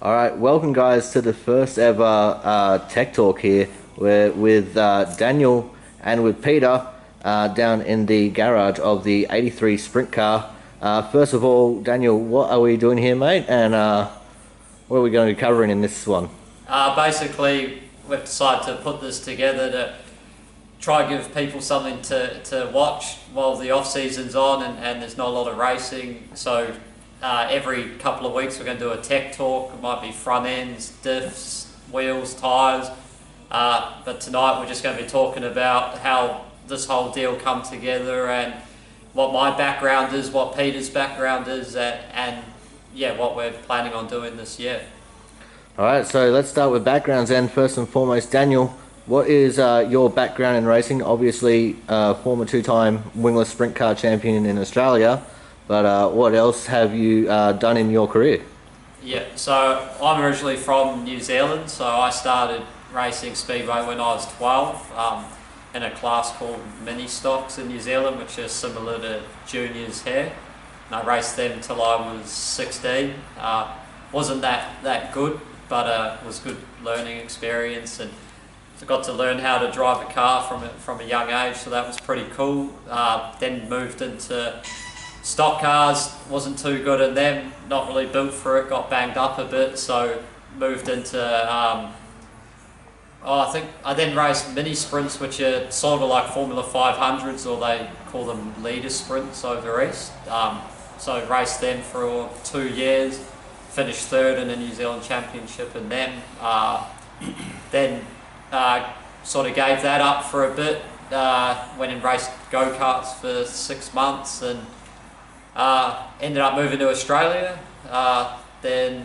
All right, welcome guys to the first ever Tech Talk here. We're with Daniel and with Peter down in the garage of the 83 Sprint car. First of all, Daniel, what are we doing here, mate? And what are we going to be covering in this one? Basically, we've decided to put this together to try and give people something to watch while the off season's on and there's not a lot of racing. So every couple of weeks we're going to do a tech talk. It might be front ends, diffs, wheels, tyres. But tonight we're just going to be talking about how this whole deal come together and what my background is, what Peter's background is, and yeah, what we're planning on doing this year. All right, so let's start with backgrounds then. First and foremost, Daniel, what is your background in racing? Obviously, former two-time wingless sprint car champion in Australia, but what else have you done in your career? Yeah, so I'm originally from New Zealand, so I started racing speedway when I was 12 in a class called mini stocks in New Zealand, which is similar to juniors here. And I raced them till I was 16. Wasn't that good, but it was good learning experience, and I got to learn how to drive a car from a young age, so that was pretty cool. Then moved into stock cars, wasn't too good in them, not really built for it, got banged up a bit, so moved into, I think I then raced mini sprints, which are sort of like Formula 500s, or they call them leader sprints over east. So raced them for 2 years, finished third in the New Zealand Championship in them. Then sort of gave that up for a bit, went and raced go-karts for 6 months, and ended up moving to Australia, then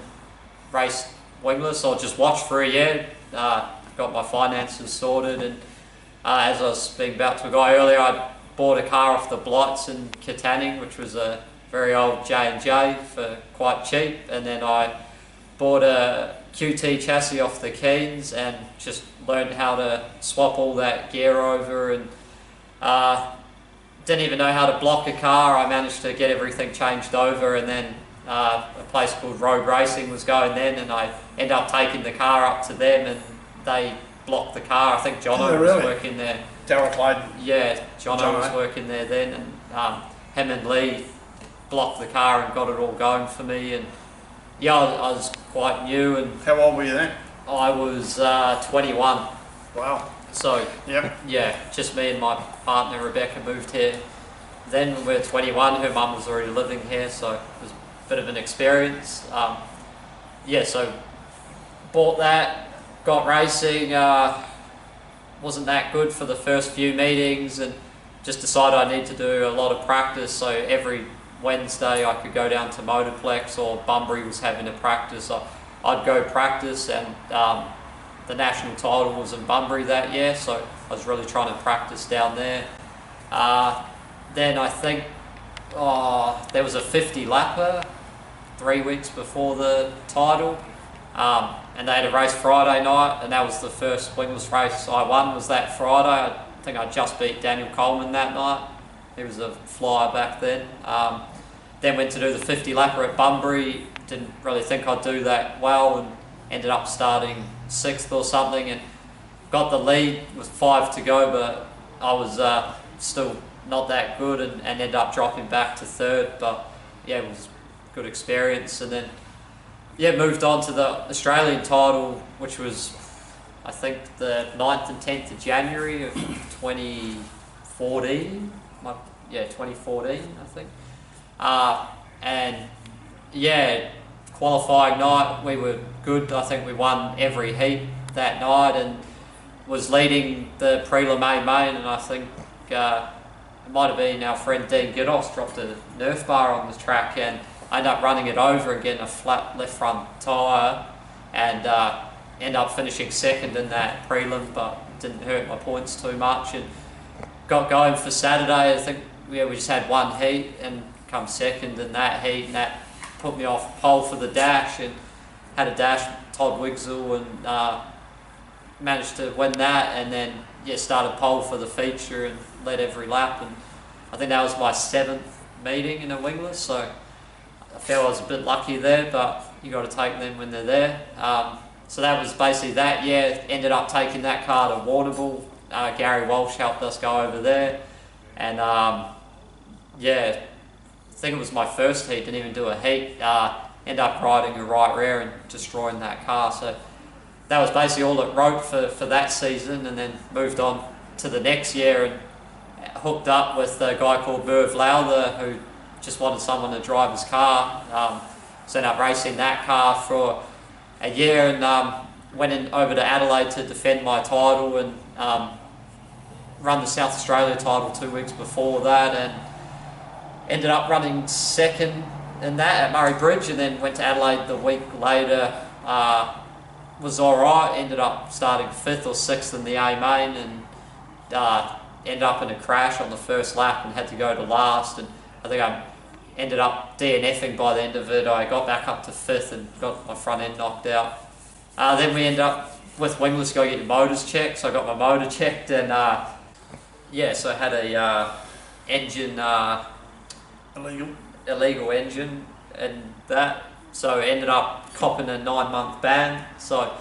raced wingless, or just watched for a year, got my finances sorted, and as I was speaking about to a guy earlier, I bought a car off the Blights in Katanning, which was a very old J&J for quite cheap, and then I bought a QT chassis off the Keens and just learned how to swap all that gear over, and didn't even know how to block a car. I managed to get everything changed over, and then a place called Road Racing was going then, and I ended up taking the car up to them and they blocked the car. I think Jono was working there. Darryl Clyden. Yeah, Jono was working there then, and him and Lee blocked the car and got it all going for me. And yeah, I was quite new. And how old were you then? I was 21. Wow. So yep. Yeah, just me and my partner Rebecca moved here. Then when we were 21, her mum was already living here, so it was a bit of an experience. Yeah, so bought that, got racing. Wasn't that good for the first few meetings, and just decided I need to do a lot of practice. So every Wednesday I could go down to Motorplex, or Bunbury was having a practice. I'd go practice, and the national title was in Bunbury that year, so I was really trying to practice down there. Then I think there was a 50 lapper 3 weeks before the title, and they had a race Friday night, and that was the first wingless race I won, was that Friday. I think I just beat Daniel Coleman that night. He was a flyer back then. Then went to do the 50 lapper at Bunbury, didn't really think I'd do that well, and ended up starting 6th or something, and got the lead with 5 to go, but I was still not that good, and ended up dropping back to 3rd, but yeah, it was a good experience. And then yeah, moved on to the Australian title, which was I think the 9th and 10th of January of 2014. 2014 I think. And yeah, qualifying night we were good. I think we won every heat that night, and was leading the prelim main, and I think it might have been our friend Dean Giddos dropped a Nerf bar on the track, and I ended up running it over and getting a flat left front tyre, and ended up finishing 2nd in that prelim, but didn't hurt my points too much, and got going for Saturday. I think we just had one heat and come 2nd in that heat, and that put me off pole for the dash, and had a dash with Todd Wigsell, and managed to win that, and then started pole for the feature and led every lap, and I think that was my 7th meeting in a wingless, so I feel I was a bit lucky there, but you got to take them when they're there. So that was basically that year. Ended up taking that car to Warrnambool. Gary Walsh helped us go over there, and yeah, I think it was my first heat. Didn't even do a heat. Ended up riding a right rear and destroying that car. So that was basically all it wrote for that season, and then moved on to the next year and hooked up with a guy called Merv Lowther, who just wanted someone to drive his car. So ended up racing that car for a year, and went over to Adelaide to defend my title, and run the South Australia title 2 weeks before that, and ended up running second in that at Murray Bridge, and then went to Adelaide the week later. Was alright, ended up starting 5th or 6th in the A main, and ended up in a crash on the first lap and had to go to last, and I think I ended up DNFing by the end of it. I got back up to 5th and got my front end knocked out. Then we ended up with wingless, go get your motors checked, so I got my motor checked, and yeah, so I had a engine, illegal engine and that, so ended up copping a 9-month ban, so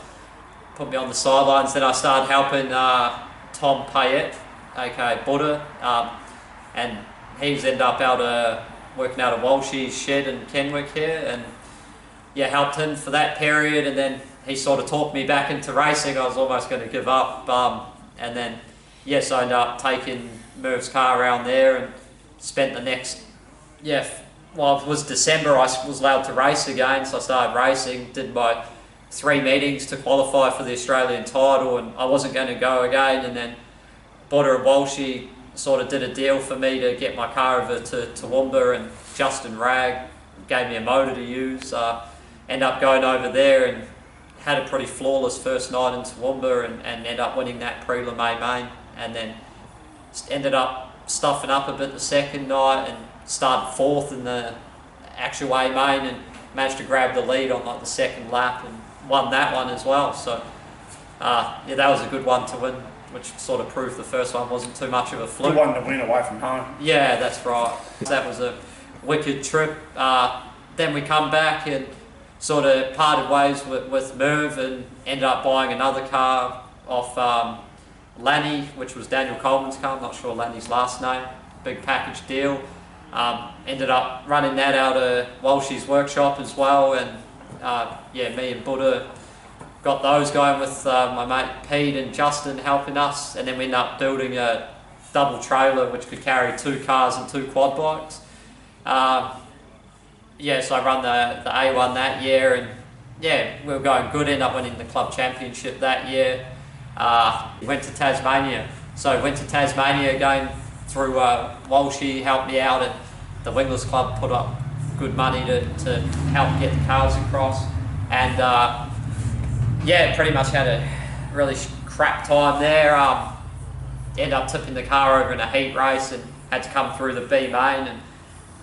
put me on the sidelines. Then I started helping Tom Payette, aka Buddha, and he's ended up working out of Walshy's shed in Kenwick here, and yeah, helped him for that period, and then he sort of talked me back into racing. I was almost going to give up, and then yes, I ended up taking Merv's car around there and spent the next, well, it was December, I was allowed to race again, so I started racing, did my 3 meetings to qualify for the Australian title, and I wasn't going to go again, and then Buddha and Walshy sort of did a deal for me to get my car over to Toowoomba, and Justin Ragg gave me a motor to use. Ended up going over there and had a pretty flawless first night in Toowoomba, and ended up winning that prelim A main, and then ended up stuffing up a bit the second night and started 4th in the actual A main, and managed to grab the lead on like the second lap and won that one as well. So yeah, that was a good one to win, which sort of proved the first one wasn't too much of a fluke. Good one to win away from home. Yeah, that's right. That was a wicked trip. Then we come back and sort of parted ways with Merv, and ended up buying another car off Lanny, which was Daniel Coleman's car. I'm not sure Lanny's last name. Big package deal. Ended up running that out of Walshy's workshop as well, and yeah, me and Buddha got those going with my mate Pete and Justin helping us, and then we ended up building a double trailer which could carry 2 cars and 2 quad bikes. Yeah, so I run the A1 that year, and yeah, we were going good. Ended up winning the club championship that year. Went to Tasmania. So went to Tasmania going through Walshy, helped me out, and the Wingless Club put up good money to help get the cars across. And yeah, pretty much had a really crap time there. Ended up tipping the car over in a heat race and had to come through the B main, and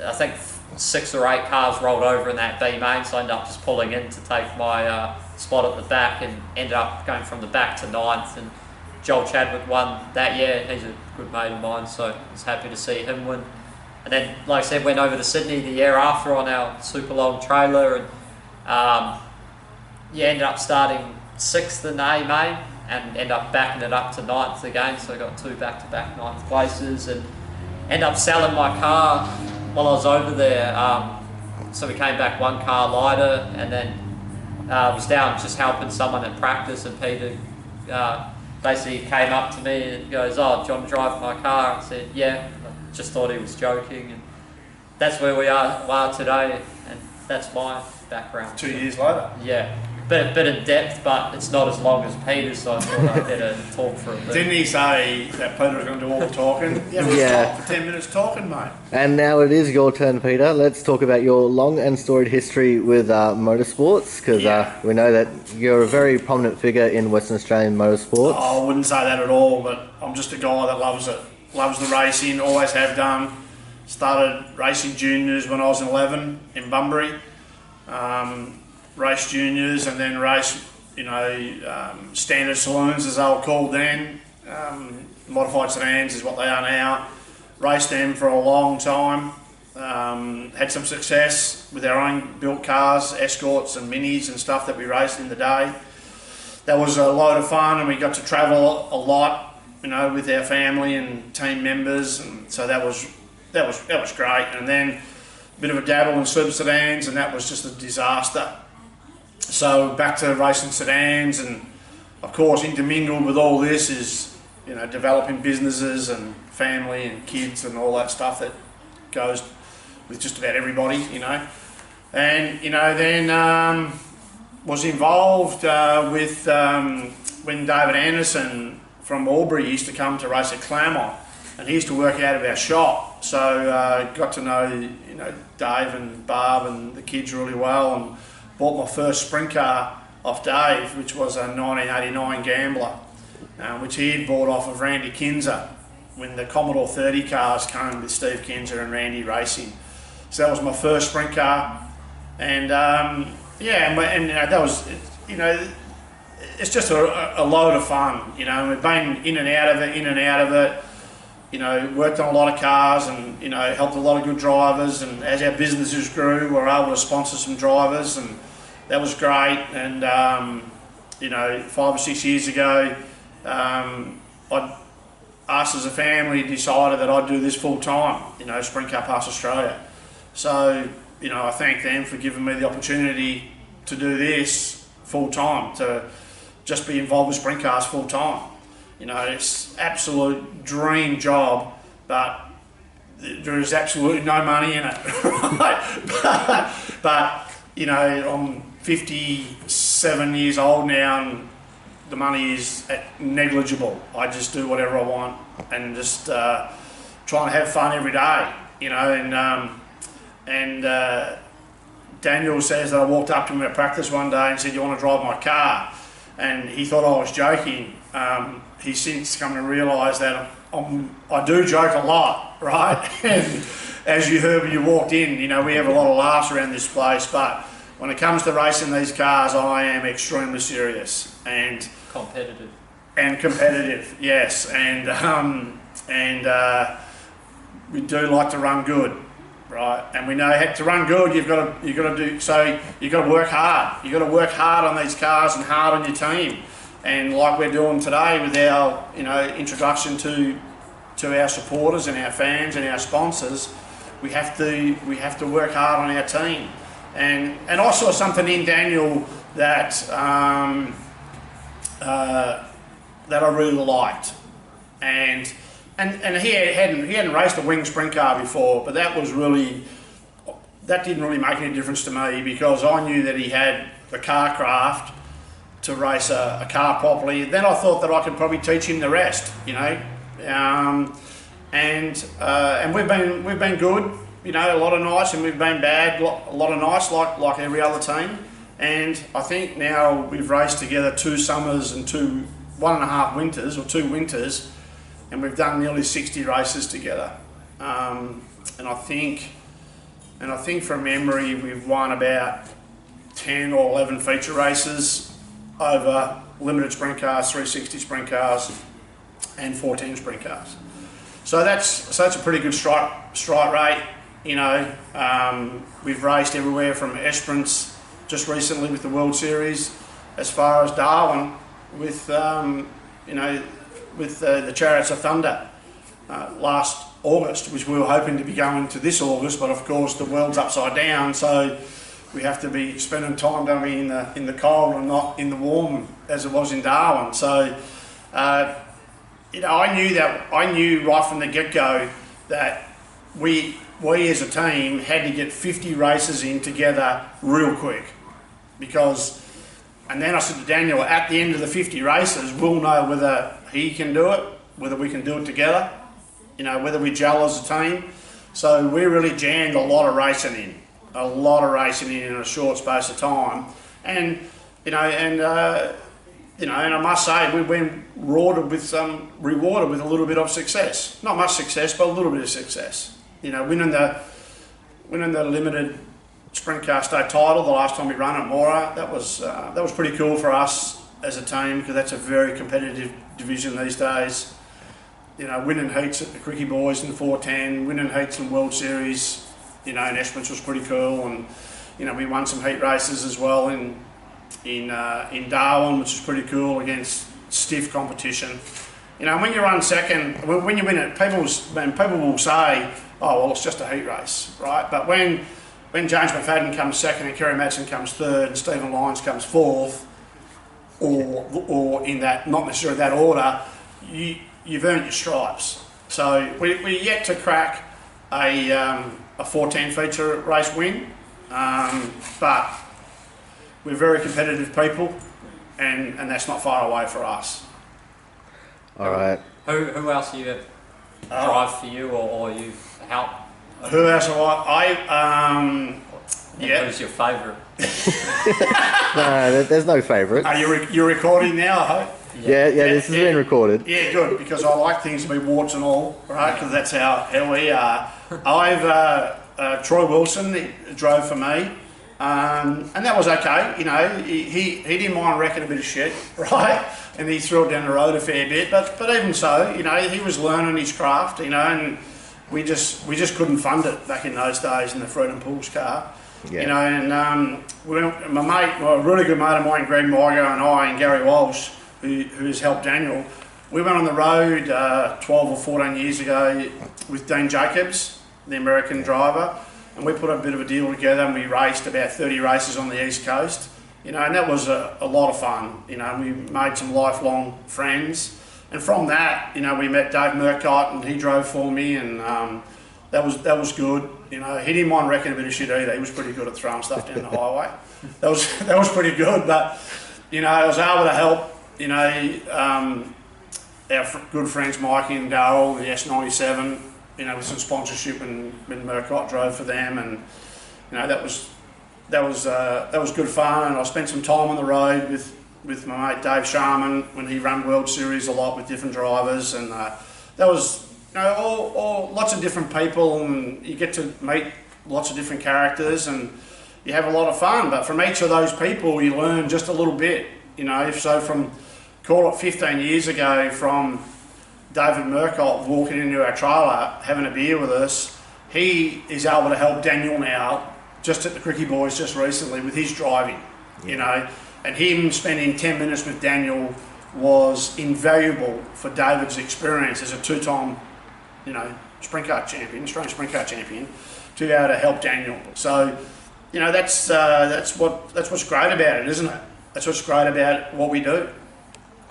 I think 6 or 8 cars rolled over in that B main, so I ended up just pulling in to take my spot at the back, and ended up going from the back to 9th, and Joel Chadwick won that year. He's a good mate of mine, so I was happy to see him win. And then, like I said, went over to Sydney the year after on our super long trailer, and yeah, ended up starting 6th in the A main, and ended up backing it up to 9th again, so I got 2 back-to-back 9th places, and ended up selling my car while I was over there. So we came back 1 car lighter, and then was down just helping someone at practice, and Peter basically came up to me and goes, "Oh, do you want to drive my car?" I said, "Yeah." I just thought he was joking, and that's where we are today, and that's my background. 2 years later. Yeah. Bit of depth, but it's not as long as Peter's, so I thought I'd better talk for a bit. Didn't he say that Peter was going to do all the talking? Yeah, we stopped for 10 minutes talking, mate. And now it is your turn, Peter. Let's talk about your long and storied history with motorsports, because we know that you're a very prominent figure in Western Australian motorsports. Oh, I wouldn't say that at all, but I'm just a guy that loves it. Loves the racing, always have done. Started racing juniors when I was 11 in Bunbury. Race juniors, and then race, standard saloons as they were called then. Modified sedans is what they are now. Raced them for a long time. Had some success with our own built cars, escorts and minis and stuff that we raced in the day. That was a load of fun, and we got to travel a lot, you know, with our family and team members, and so that was great. And then a bit of a dabble in super sedans, and that was just a disaster. So back to racing sedans, and of course intermingled with all this is, you know, developing businesses and family and kids and all that stuff that goes with just about everybody, you know. And, you know, then was involved with when David Anderson from Albury used to come to race at Claremont, and he used to work out of our shop. So got to know, you know, Dave and Barb and the kids really well, and bought my first sprint car off Dave, which was a 1989 Gambler, which he had bought off of Randy Kinzer when the Commodore 30 cars came with Steve Kinzer and Randy racing. So that was my first sprint car, and yeah, and you know, that was, you know, it's just a load of fun, you know. We've been in and out of it, you know, worked on a lot of cars, and, you know, helped a lot of good drivers, and as our businesses grew, we were able to sponsor some drivers, and that was great. And you know, 5 or 6 years ago, I, us as a family decided that I'd do this full time, you know, Sprint Car Pass Australia. So, you know, I thank them for giving me the opportunity to do this full time, to just be involved with sprint cars full time. You know, it's absolute dream job, but there is absolutely no money in it. Right? But, you know, I'm 57 years old now, and the money is negligible. I just do whatever I want, and just try and have fun every day, you know. And Daniel says that I walked up to him at practice one day and said, "You want to drive my car?" And he thought I was joking. He's since come to realise that I do joke a lot, right? And as you heard when you walked in, you know, we have a lot of laughs around this place, but when it comes to racing these cars, I am extremely serious and competitive. And competitive, yes. And we do like to run good, right? And we know to run good, you've got to do, so you've got to work hard. You've got to work hard on these cars and hard on your team. And like we're doing today with our, you know, introduction to our supporters and our fans and our sponsors, we have to work hard on our team. And I saw something in Daniel that that I really liked, and he hadn't raced a wing sprint car before, but that didn't really make any difference to me, because I knew that he had the car craft to race a car properly. Then I thought that I could probably teach him the rest, you know. And we've been good, you know, a lot of nights, and we've been bad a lot of nights, like every other team. And I think now we've raced together 2 summers and 1.5 winters, or 2 winters, and we've done nearly 60 races together. And I think from memory we've won about 10 or 11 feature races over limited sprint cars, 360 sprint cars, and 14 sprint cars. So that's a pretty good strike rate, you know. We've raced everywhere from Esperance just recently with the World Series, as far as Darwin with you know, with the Chariots of Thunder last August, which we were hoping to be going to this August, but of course the world's upside down, so we have to be spending time, don't we, in the cold and not in the warm as it was in Darwin. So you know, I knew right from the get-go that we as a team had to get 50 races in together real quick, because, and then I said to Daniel, at the end of the 50 races, we'll know whether he can do it, whether we can do it together, you know, whether we gel as a team. So we really jammed a lot of racing in a short space of time. And, you know, and I must say, we've been rewarded with a little bit of success. Not much success, but a little bit of success. You know, winning the limited sprint car state title the last time we ran at Mora, that was pretty cool for us as a team, because that's a very competitive division these days. You know, winning heats at the Cricky Boys in 410, winning heats in World Series you know, in Esperance was pretty cool, and you know, we won some heat races as well in Darwin, which is pretty cool against stiff competition. You know, when you run second, when you win it, people will say, "Oh, well, it's just a heat race," right? But when James McFadden comes second and Kerry Madsen comes third and Stephen Lyons comes fourth, or in that, not necessarily that order, you've earned your stripes. So we're yet to crack a 410 feature race win, but we're very competitive people, and that's not far away for us. All right. Who else do you have drive for you, or you help? Who else have I? Yeah. Who's your favourite? No, there's no favourite. Are you're recording now, I hope? Yeah, this has been recorded. Yeah, good, because I like things to be warts and all, right? Because that's how we are. I've Troy Wilson drove for me, and that was okay. You know, he didn't mind wrecking a bit of shit, right? And he threw it down the road a fair bit, but even so, you know, he was learning his craft, you know, and we just couldn't fund it back in those days in the Freedom Pools car. Yeah. You know, and a really good mate of mine, Greg Mygo, and I, and Gary Walsh, who's helped Daniel, we went on the road 12 or 14 years ago with Dean Jacobs, the American driver, and we put a bit of a deal together, and we raced about 30 races on the East Coast, you know, and that was a lot of fun, you know, and we made some lifelong friends. And from that, you know, we met Dave Murcott, and he drove for me, and that was good. You know, he didn't mind wrecking a bit of shit either. He was pretty good at throwing stuff down the highway. That was pretty good. But you know, I was able to help. You know, our good friends Mikey and Darryl, the S97. You know, with some sponsorship, and when Murcott drove for them, and you know, that was good fun. And I spent some time on the road with my mate Dave Sharman when he ran World Series a lot with different drivers, and that was, you know, all lots of different people, and you get to meet lots of different characters, and you have a lot of fun. But from each of those people, you learn just a little bit, you know. So from, call it 15 years ago, from David Murcott walking into our trailer, having a beer with us, he is able to help Daniel now, just at the Cricky Boys just recently, with his driving, you know. And him spending 10 minutes with Daniel was invaluable for David's experience as a two-time, you know, sprint car champion, Australian sprint car champion, to be able to help Daniel. So, you know, that's what's great about it, isn't it? That's what's great about what we do.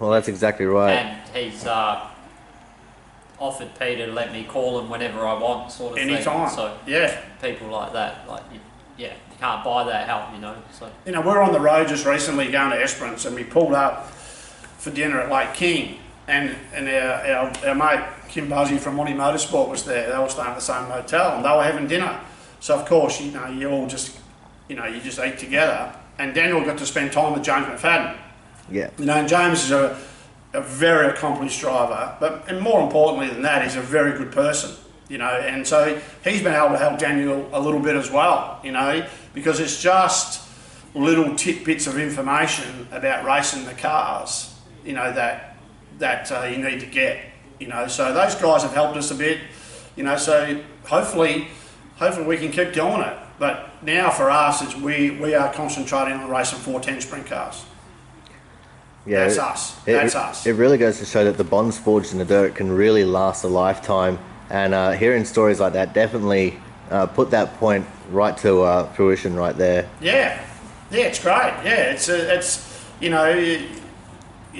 Well, that's exactly right. And he's offered Peter to let me call him whenever I want, sort of Anytime. thing. So yeah, people like that, you can't buy that help, you know. So you know, we're on the road just recently going to Esperance, and we pulled up for dinner at Lake King, and our mate Kim Buzzy from Monty Motorsport was there. They were staying at the same hotel, and they were having dinner. So of course, you know, you just eat together. And Daniel got to spend time with James McFadden. Yeah. You know, and James is a very accomplished driver, and more importantly than that, he's a very good person. You know, and so he's been able to help Daniel a little bit as well, you know, because it's just little tidbits of information about racing the cars, you know, that you need to get, you know. So those guys have helped us a bit, you know, so hopefully we can keep doing it. But now for us, it's we are concentrating on racing 410 sprint cars. Yeah, that's us. It really goes to show that the bonds forged in the dirt can really last a lifetime. And hearing stories like that definitely put that point right to fruition right there. Yeah, it's great. Yeah, it's you know,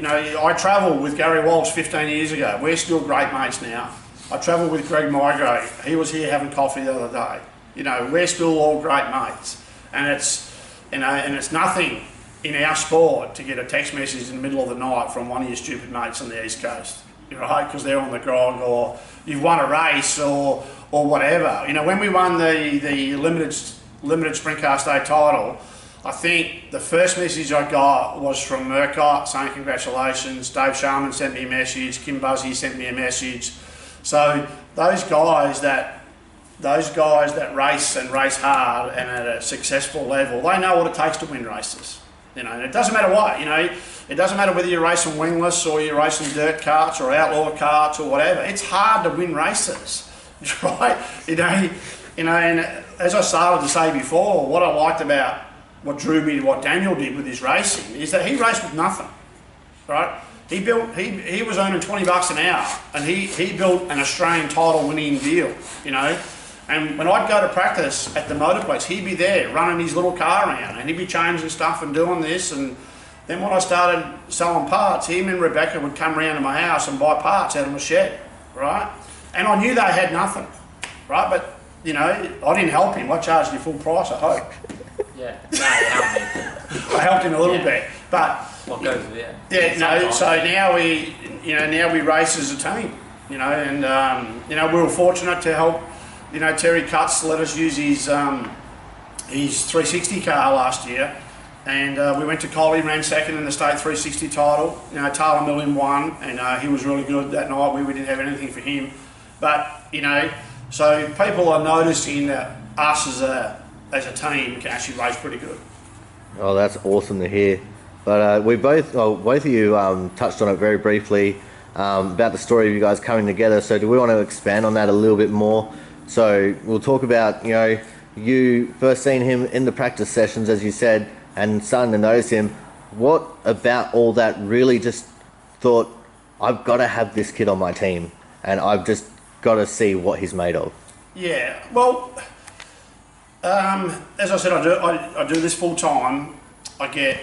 I travelled with Gary Walsh 15 years ago. We're still great mates now. I travelled with Greg Mygo. He was here having coffee the other day. You know, we're still all great mates, and it's, you know, and it's nothing in our sport to get a text message in the middle of the night from one of your stupid mates on the East Coast, right? Because they're on the grog, or you've won a race, or whatever. You know, when we won the limited sprint car state title, I think the first message I got was from Murcott saying congratulations. Dave Sharman sent me a message. Kim Buzzy sent me a message. So those guys that race and race hard and at a successful level, they know what it takes to win races. You know, and it doesn't matter what, you know, it doesn't matter whether you're racing wingless or you're racing dirt carts or outlaw carts or whatever. It's hard to win races, right? You know, and as I started to say before, what I liked about what drew me to what Daniel did with his racing is that he raced with nothing, right? He was earning $20 an hour, and he built an Australian title winning deal, you know. And when I'd go to practice at the motor place, he'd be there running his little car around, and he'd be changing stuff and doing this. And then when I started selling parts, him and Rebecca would come round to my house and buy parts out of my shed, right? And I knew they had nothing, right? But you know, I didn't help him. I charged him full price, I hope. Yeah, no, you helped me. I helped him a little bit, but what goes with it? yeah, no. So now we race as a team, you know, and you know, we were fortunate to help. You know, Terry Cutts let us use his 360 car last year, and we went to Collie, ran second in the state 360 title. You know, Taylor Million won, and he was really good that night. We didn't have anything for him, but you know, so people are noticing that us as a team can actually race pretty good. Oh, that's awesome to hear. But both of you touched on it very briefly about the story of you guys coming together. So do we want to expand on that a little bit more? So we'll talk about, you know, you first seeing him in the practice sessions, as you said, and starting to notice him. What about all that really just thought, I've got to have this kid on my team, and I've just got to see what he's made of? Yeah, well, as I said, I do this full time. I get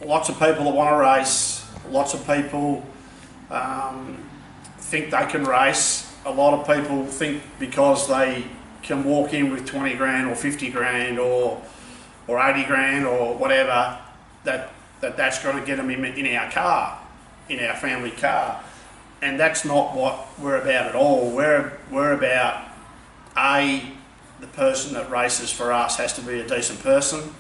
lots of people that want to race. Lots of people think they can race. A lot of people think because they can walk in with 20 grand or 50 grand or 80 grand or whatever, that's going to get them in our car, in our family car. And that's not what we're about at all. We're about, the person that races for us has to be a decent person.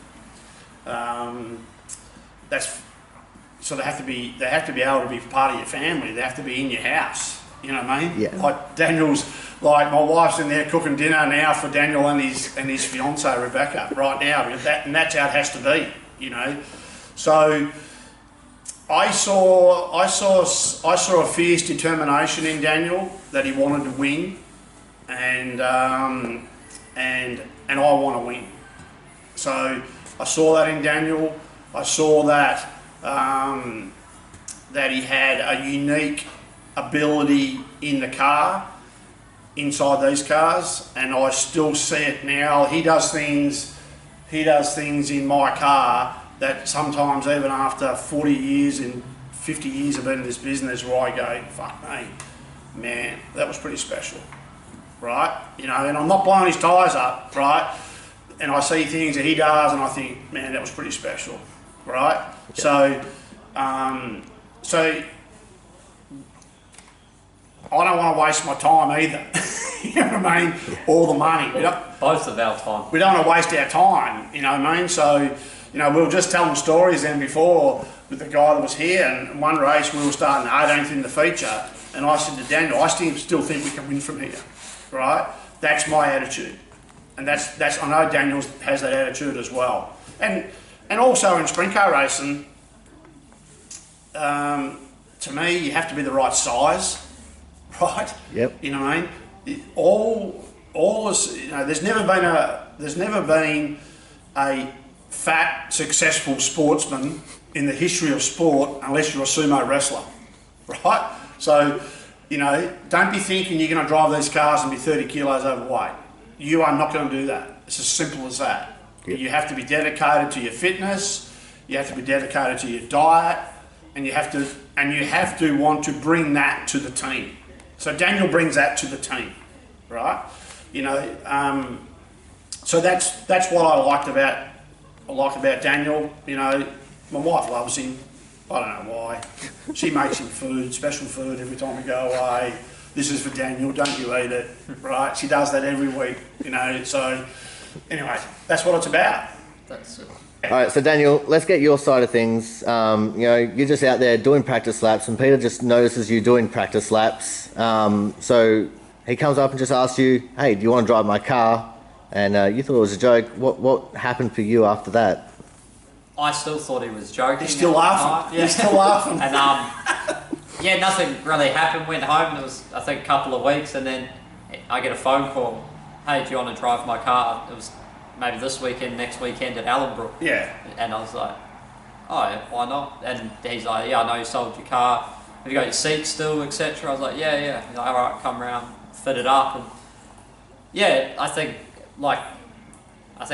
So they have to be able to be part of your family. They have to be in your house. You know what I mean? Yeah. Like Daniel's, like my wife's in there cooking dinner now for Daniel and his fiancée Rebecca right now, and that's how it has to be. You know, so I saw a fierce determination in Daniel that he wanted to win, and I want to win. So I saw that in Daniel. I saw that that he had a unique ability in the car, inside these cars, and I still see it now. He does things in my car that sometimes, even after 40 years and 50 years of being in this business, where I go, fuck me, man, that was pretty special, right? You know, and I'm not blowing his tyres up, right? And I see things that he does, and I think, man, that was pretty special, right? Yeah. So I don't want to waste my time either. You know what I mean? All the money. Both of our time. We don't want to waste our time, you know what I mean? So, you know, we were just telling stories then before with the guy that was here, and one race we were starting 18th in the feature, and I said to Daniel, I still think we can win from here, right? That's my attitude. And that's I know Daniel has that attitude as well. And also in sprint car racing, to me, you have to be the right size. Right. Yep. You know what I mean? All is, you know, there's never been a fat successful sportsman in the history of sport unless you're a sumo wrestler, right? So, you know, don't be thinking you're going to drive these cars and be 30 kilos overweight. You are not going to do that. It's as simple as that. Yep. You have to be dedicated to your fitness. You have to be dedicated to your diet, and you have to want to bring that to the team. So Daniel brings that to the team, right? You know, so that's what I like about Daniel. You know, my wife loves him. I don't know why. She makes him food, special food every time we go away. This is for Daniel, don't you eat it, right? She does that every week, you know. So anyway, that's what it's about. That's it. All right, so Daniel, let's get your side of things. You know, you're just out there doing practice laps, and Peter just notices you doing practice laps. So he comes up and just asks you, "Hey, do you want to drive my car?" And you thought it was a joke. What happened for you after that? I still thought he was joking. He's still laughing. Yeah. He's still laughing. And yeah, nothing really happened. Went home. It was, I think, a couple of weeks, and then I get a phone call hey, do you want to drive my car? It was maybe this weekend, next weekend at Allenbrook. Yeah. And I was like, oh yeah, why not? And he's like, yeah, I know you sold your car. Have you got your seats still, etc.? I was like, yeah. He's like, all right, come around, fit it up. And yeah, I think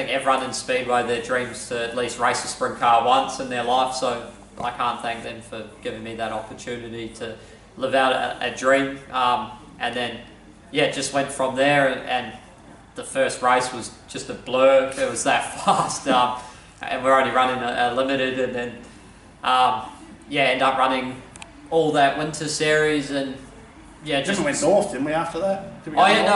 everyone in Speedway, their dreams to at least race a sprint car once in their life. So I can't thank them for giving me that opportunity to live out a dream. And then, yeah, it just went from there. And the first race was just a blur. It was that fast. And we're only running a limited, and then end up running all that winter series, and Just went north, didn't we? After that? We went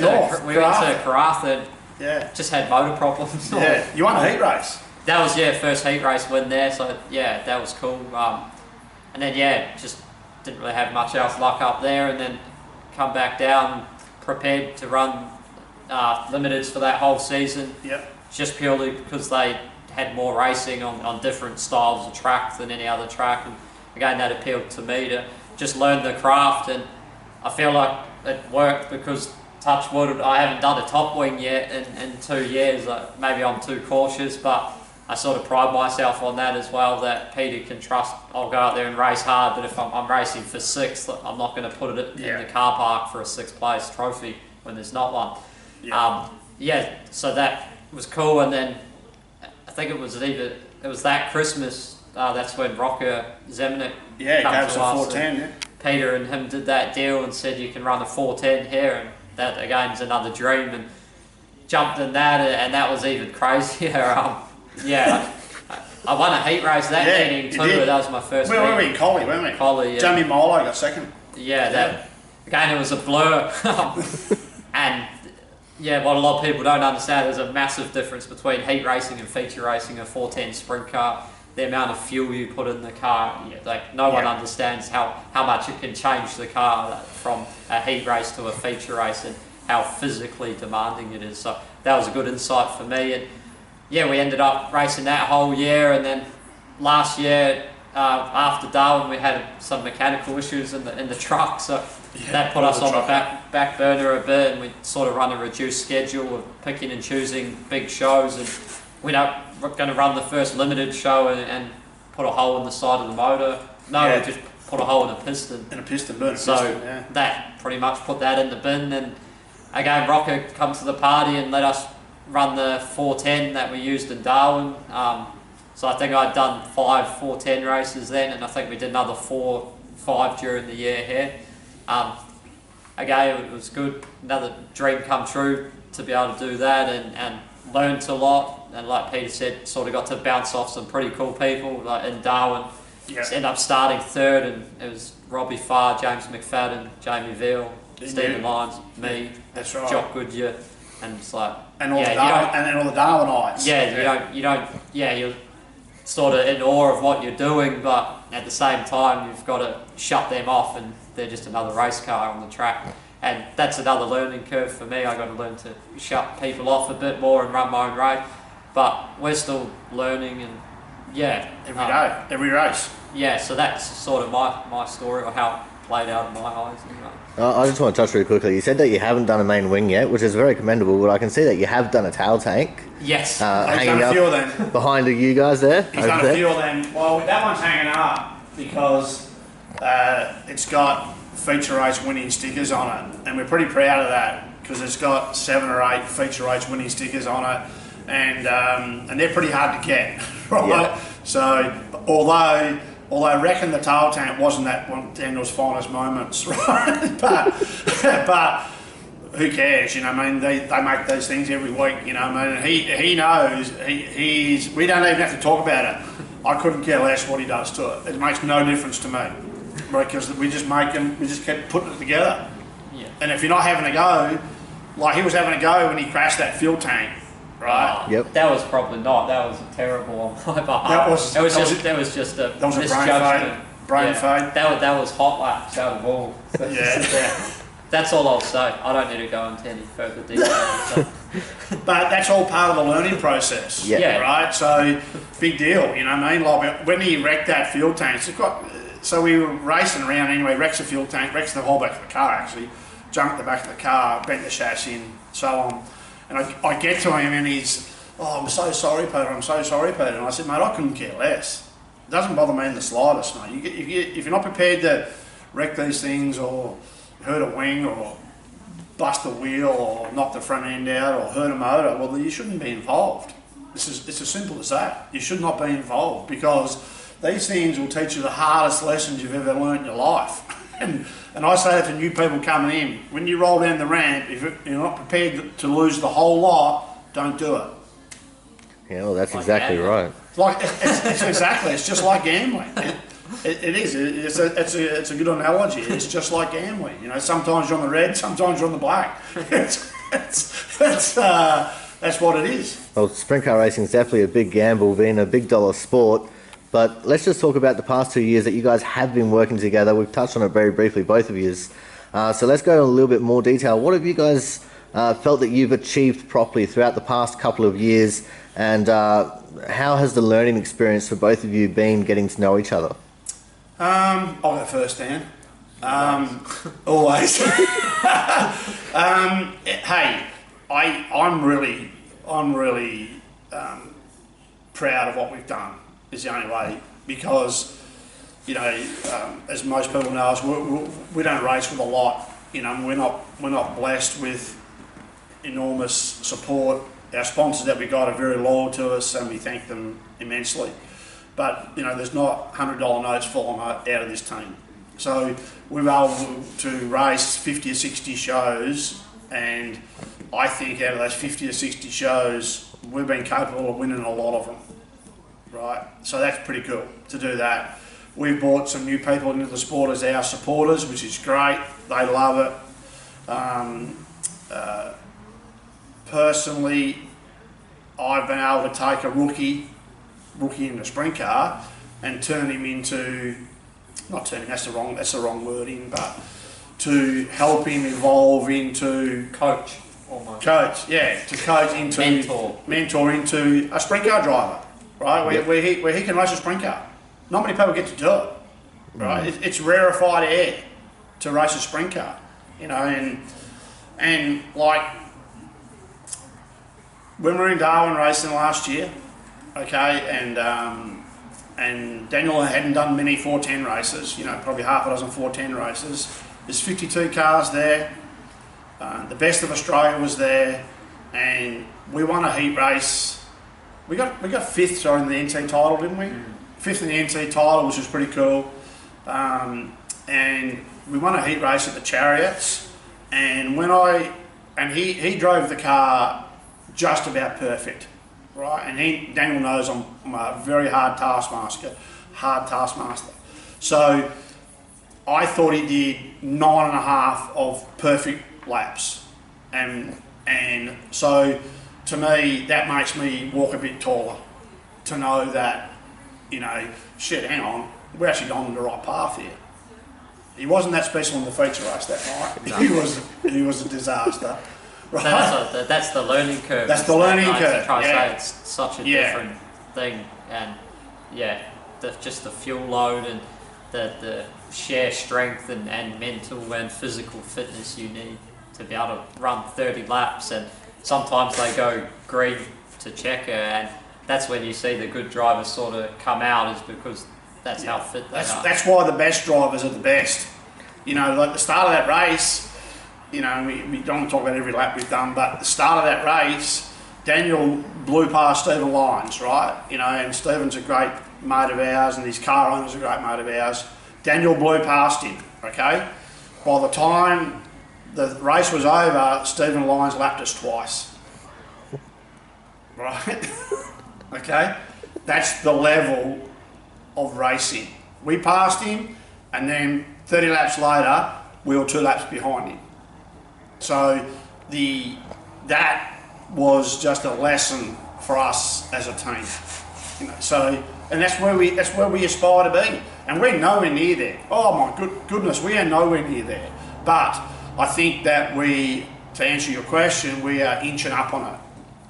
north. We went to Karratha. Yeah. Just had motor problems. Yeah. You won a heat race. That was first heat race win there. So yeah, that was cool. And then just didn't really have much else luck up there, and then come back down, prepared to run limiteds for that whole season. Yep. Just purely because they had more racing on different styles of track than any other track, and again that appealed to me to just learn the craft, and I feel like it worked because touch wood, I haven't done a top wing yet in 2 years. Maybe I'm too cautious, but I sort of pride myself on that as well, that Peter can trust I'll go out there and race hard, but if I'm racing for 6th, I'm not going to put it in the car park for a 6th place trophy when there's not one. So that was cool. And then I think it was that Christmas, that's when Rocker Zemnick gave us a 410. Peter and him did that deal and said you can run a 410 here, and that again is another dream, and jumped in that, and that was even crazier. I won a heat race that meeting too. That was my first. Where were we? In Collie, weren't we? Collie, yeah. Jamie Molo got second. That again, it was a blur. And what a lot of people don't understand, there's a massive difference between heat racing and feature racing. A 410 sprint car, the amount of fuel you put in the car, no one understands how much it can change the car from a heat race to a feature race, and how physically demanding it is. So that was a good insight for me. And we ended up racing that whole year, and then last year after Darwin we had some mechanical issues in the truck, so that put us on the back burner a bit, and we sort of run a reduced schedule of picking and choosing big shows, and we're going to run the first limited show and put a hole in the side of the motor. We just put a hole in a piston. That pretty much put that in the bin, and again Rocker come to the party and let us run the 410 that we used in Darwin. So I think I'd done 5 410 races then, and I think we did another 4-5 during the year here. Again, it was good, another dream come true to be able to do that, and learned a lot, and like Peter said, sort of got to bounce off some pretty cool people. Like in Darwin, ended up starting 3rd, and it was Robbie Farr, James McFadden, Jamie Veal, Stephen Lyons, me, that's right, Jock Goodyear, and it's like and all the Darwinites. You're sort of in awe of what you're doing, but at the same time you've got to shut them off, and they're just another race car on the track. And that's another learning curve for me. I got to learn to shut people off a bit more and run my own race. But we're still learning, and every race. So that's sort of my story, or how it played out in my eyes. I just want to touch really quickly. You said that you haven't done a main wing yet, which is very commendable, but I can see that you have done a tail tank. Yes. I've done a few of them. Behind you guys there. He's done a few of them. Well, that one's hanging up because it's got feature race winning stickers on it, and we're pretty proud of that because it's got 7 or 8 feature race winning stickers on it, and they're pretty hard to get, right? Yeah. So although I reckon the tail tank wasn't that one of Daniel's finest moments, right? but who cares, I mean, they make these things every week, I mean, he knows, we don't even have to talk about it. I couldn't care less what he does to it. It makes no difference to me, because we just kept putting it together. Yeah. And if you're not having a go, like he was having a go when he crashed that fuel tank, right? Yep. That was probably not. That was terrible on my behalf. It was just a misjudgment. Brain fade. That was hot laps out of all. That's all I'll say. I don't need to go into any further detail. But that's all part of the learning process, right? So, big deal, what I mean? Like when he wrecked that fuel tank, so we were racing around anyway, wrecks the fuel tank, wrecks the whole back of the car actually, jumped the back of the car, bent the chassis and so on. And I get to him and he's, oh, I'm so sorry, Peter, I'm so sorry, Peter. And I said, mate, I couldn't care less. It doesn't bother me in the slightest, mate. If you're not prepared to wreck these things or hurt a wing or bust a wheel or knock the front end out or hurt a motor, well, you shouldn't be involved. It's as simple as that. You should not be involved, because these things will teach you the hardest lessons you've ever learnt in your life. And I say that to new people coming in. When you roll down the ramp, if you're not prepared to lose the whole lot, don't do it. Yeah, well, that's exactly right. It's just like gambling. It is. It's a good analogy. It's just like gambling. You know, sometimes you're on the red, sometimes you're on the black. That's what it is. Well, sprint car racing is definitely a big gamble, being a big dollar sport. But let's just talk about the past 2 years that you guys have been working together. We've touched on it very briefly, both of you. So let's go into a little bit more detail. What have you guys felt that you've achieved properly throughout the past couple of years, and how has the learning experience for both of you been getting to know each other? I'll go first, Dan. Always. Hey, I'm really proud of what we've done. Is the only way, because you know, as most people know us, we don't race with a lot. You know, we're not blessed with enormous support. Our sponsors that we got are very loyal to us, and we thank them immensely. But you know, there's not $100 notes falling out of this team. So we're able to race 50 or 60 shows, and I think out of those 50 or 60 shows, we've been capable of winning a lot of them. Right, so that's pretty cool to do that. We've brought some new people into the sport as our supporters, which is great. They love it. Personally, I've been able to take a rookie in a sprint car and turn him into, not turn him, that's the wrong wording, but to help him evolve into Coach, almost. Coach, yeah, to coach into mentor into a sprint car driver. Right, where he can race a sprint car. Not many people get to do it. Right, it's rarefied air to race a sprint car. You know, and like when we were in Darwin racing last year, okay, and Daniel hadn't done many 410 races. You know, probably half a dozen 410 races. There's 52 cars there. The best of Australia was there, and we won a heat race. We got fifth in the NT title, didn't we? Fifth in the NT title, which was pretty cool. And we won a heat race at the Chariots. And he drove the car just about perfect, right? And Daniel knows I'm a very hard taskmaster. So I thought he did 9.5 of perfect laps, and so. To me, that makes me walk a bit taller, to know that, you know, shit, hang on, we're actually on the right path here. He wasn't that special in the feature race that night. No. He was a disaster. Right? That's the learning curve. That's the learning curve. Say it's such a different thing, and just the fuel load and the sheer strength and mental and physical fitness you need to be able to run 30 laps. And sometimes they go green to checker, and that's when you see the good drivers sort of come out, is because that's how fit they are. That's why the best drivers are the best. You know, like the start of that race, you know, we don't want to talk about every lap we've done, but the start of that race, Daniel blew past Stephen Lyons, right? You know, and Stephen's a great mate of ours, and his car owner's a great mate of ours. Daniel blew past him, okay? By the time the race was over, Stephen Lyons lapped us twice. Right? Okay? That's the level of racing. We passed him, and then 30 laps later, we were 2 laps behind him. So that was just a lesson for us as a team. You know, so, and that's where we aspire to be. And we're nowhere near there. Oh my goodness, we are nowhere near there. But I think that to answer your question, we are inching up on it.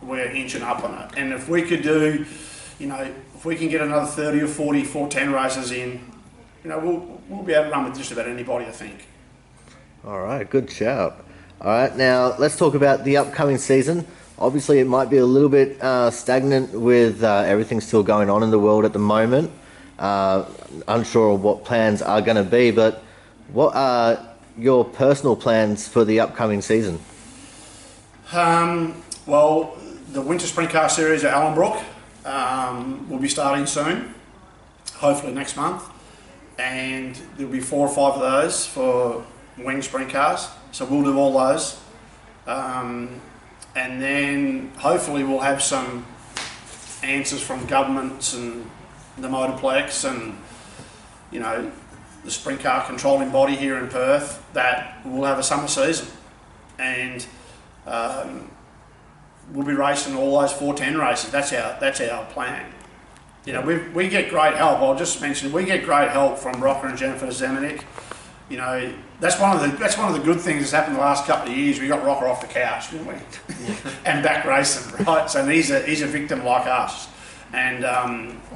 We're inching up on it. And if we could do, you know, if we can get another 30 or 40 410 races in, you know, we'll be able to run with just about anybody, I think. All right, good shout. All right, now let's talk about the upcoming season. Obviously, it might be a little bit stagnant with everything still going on in the world at the moment. Unsure of what plans are going to be, but what are your personal plans for the upcoming season? Well, the Winter Sprint Car Series at Allenbrook will be starting soon, hopefully next month, and there'll be 4 or 5 of those for wing sprint cars, so we'll do all those. And then hopefully we'll have some answers from governments and the Motorplex and, you know, the sprint car controlling body here in Perth that we'll have a summer season. And we'll be racing all those 410 races. That's our plan. You know, we get great help. I'll just mention we get great help from Rocker and Jennifer Zemanek. You know, that's one of the good things that's happened the last couple of years. We got Rocker off the couch, didn't we? And back racing, right? So he's a victim like us, and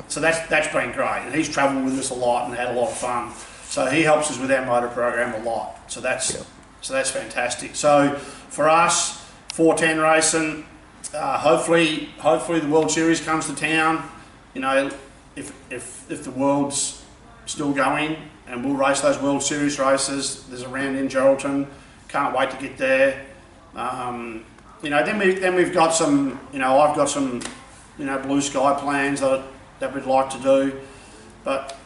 so that's been great. And he's travelled with us a lot and had a lot of fun. So he helps us with our motor program a lot. So that's fantastic. So for us, 410 racing. Hopefully the World Series comes to town. You know, if the World's still going, and we'll race those World Series races. There's a round in Geraldton. Can't wait to get there. You know, then we've got some. You know, I've got some. You know, blue sky plans that we'd like to do, but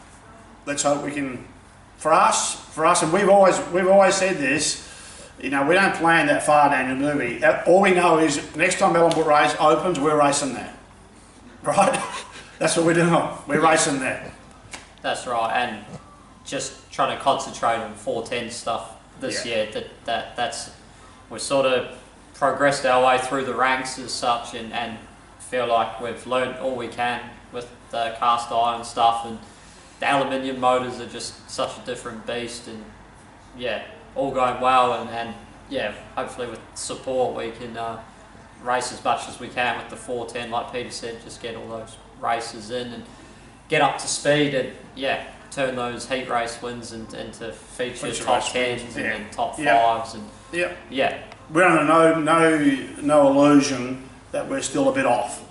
let's hope we can. For us, and we've always said this. You know, we don't plan that far down the movie. All we know is next time Ellenbrook race opens, we're racing there, right? That's what we're doing. We're racing there. That's right, and just trying to concentrate on 410 stuff this year. That's we've sort of progressed our way through the ranks as such, and feel like we've learned all we can with the cast iron stuff, and the aluminium motors are just such a different beast, and yeah, all going well, and yeah, hopefully with support we can race as much as we can with the 410, like Peter said, just get all those races in and get up to speed, and yeah, turn those heat race wins into feature top 10s and then top 5s, and yeah, we're under no illusion that we're still a bit off,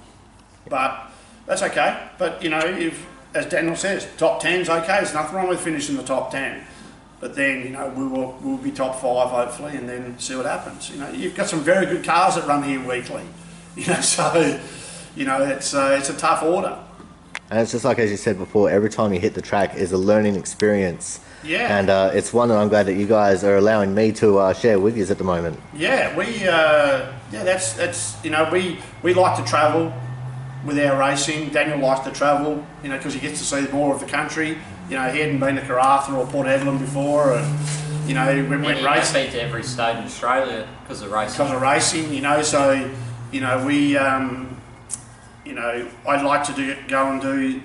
but that's okay. But you know, if, as Daniel says, top 10's okay. There's nothing wrong with finishing the top 10. But then, you know, we'll be top 5 hopefully, and then see what happens. You know, you've got some very good cars that run here weekly. You know, so you know it's a tough order. And it's just like, as you said before, every time you hit the track is a learning experience. Yeah. And it's one that I'm glad that you guys are allowing me to share with you at the moment. Yeah, that's you know, we like to travel with our racing. Daniel likes to travel, you know, because he gets to see more of the country. You know, he hadn't been to Karratha or Port Hedland before, and you know, we went racing. Been to every state in Australia because of racing. Because of racing, you know, so you know we. You know, I'd like to go and do,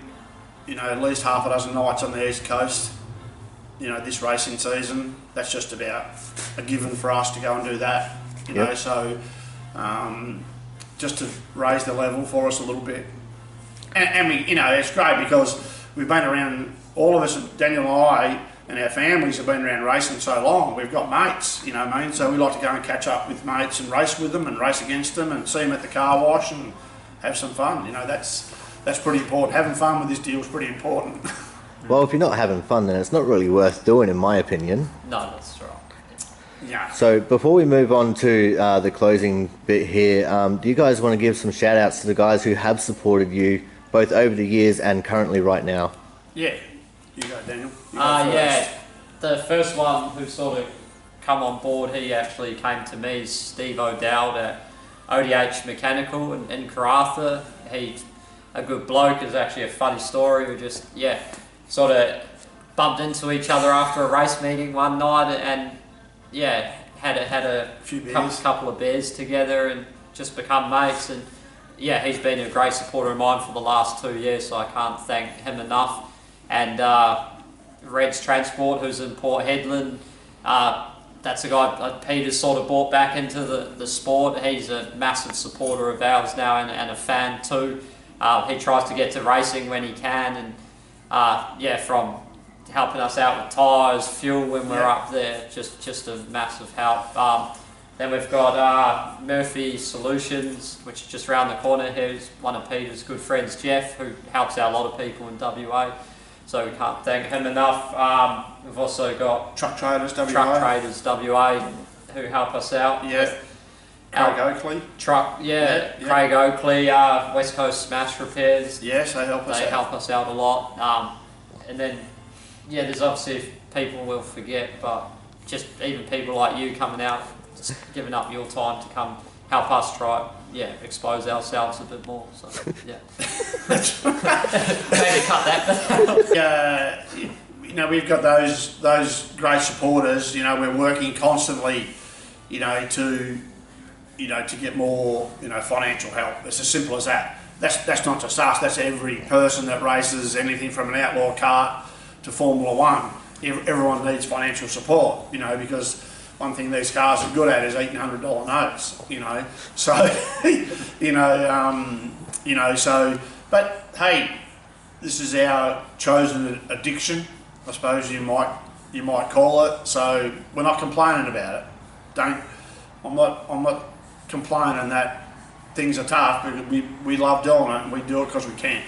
you know, at least half a dozen nights on the East Coast, you know, this racing season. That's just about a given for us to go and do that, you know, so just to raise the level for us a little bit. And we, you know, it's great because we've been around, all of us, Daniel and I, and our families have been around racing so long. We've got mates, you know what I mean? So we like to go and catch up with mates and race with them and race against them and see them at the car wash and have some fun. You know, that's pretty important. Having fun with this deal is pretty important. Well, if you're not having fun, then it's not really worth doing, in my opinion. No, that's right. Yeah. So before we move on to the closing bit here, do you guys want to give some shout outs to the guys who have supported you both over the years and currently right now? Yeah. You go, Daniel. Yeah. The first one who sort of come on board, he actually came to me, Steve O'Dowd at ODH Mechanical in Karratha. He's a good bloke. It's actually a funny story. We just, sort of bumped into each other after a race meeting one night, and had a couple of beers together and just become mates. And he's been a great supporter of mine for the last 2 years, so I can't thank him enough. And Red's Transport, who's in Port Hedland, that's a guy Peter sort of brought back into the sport. He's a massive supporter of ours now, and a fan too. He tries to get to racing when he can, and from helping us out with tyres, fuel when we're Yeah. up there. Just a massive help. Then we've got Murphy Solutions, which is just around the corner here. He's one of Peter's good friends, Jeff, who helps out a lot of people in WA. So we can't thank him enough. We've also got Truck Traders WA. Truck Traders WA, who help us out. Yeah. Craig Oakley. Yeah. Craig Oakley, West Coast Smash Repairs. Yes, they help us They out. help us out a lot. And then, yeah, there's obviously people will forget, but just even people like you coming out, just giving up your time to come help us try, expose ourselves a bit more. So, yeah. Maybe cut that bit out. We've got those great supporters. We're working constantly, to get more, financial help. It's as simple as that. That's not just us. That's every person that races anything from an outlaw kart to Formula One. Everyone needs financial support, because one thing these cars are good at is eating $100 notes, So, but hey, this is our chosen addiction, I suppose you might call it. So we're not complaining about it. I'm not complaining that things are tough, but we love doing it and we do it because we can.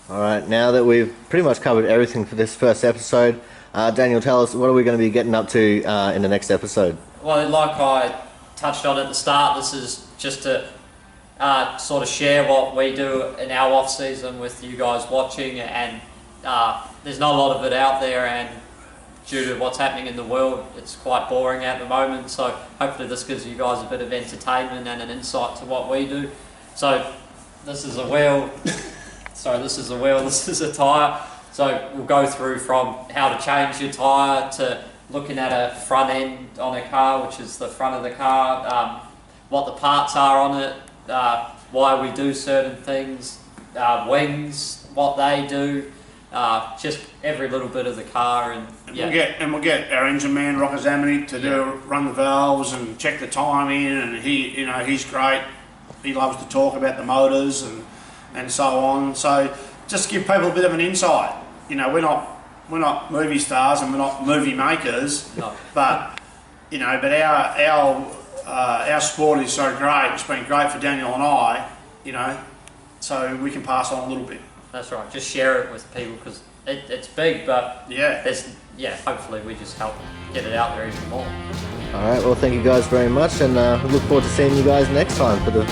All right, now that we've pretty much covered everything for this first episode, Daniel, tell us, what are we going to be getting up to in the next episode? Well, like I touched on at the start, this is just to sort of share what we do in our off season with you guys watching, and there's not a lot of it out there, and due to what's happening in the world, it's quite boring at the moment. So hopefully this gives you guys a bit of entertainment and an insight to what we do. So this is a wheel. This is a tyre. So we'll go through from how to change your tyre to looking at a front end on a car, which is the front of the car, what the parts are on it, why we do certain things, wings, what they do, just every little bit of the car. And we'll get our engine man, Rocker Zamini, to run the valves and check the timing, and he's great. He loves to talk about the motors and so on. So just give people a bit of an insight. We're not movie stars and we're not movie makers, No. but our sport is so great. It's been great for Daniel and I, so we can pass on a little bit. That's right. Just share it with people because it's big, but hopefully we just help get it out there even more. All right, well, thank you guys very much, and we look forward to seeing you guys next time for the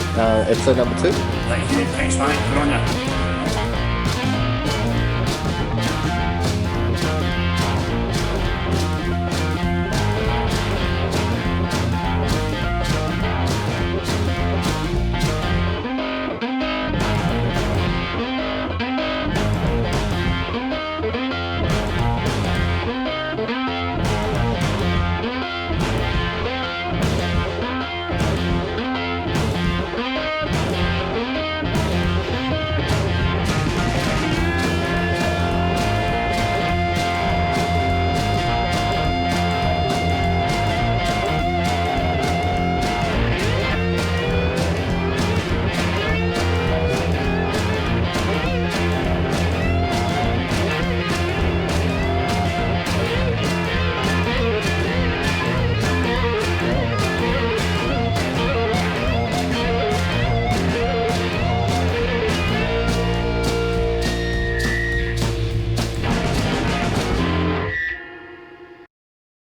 episode number 2. Thank you. Thanks, mate. Good on you.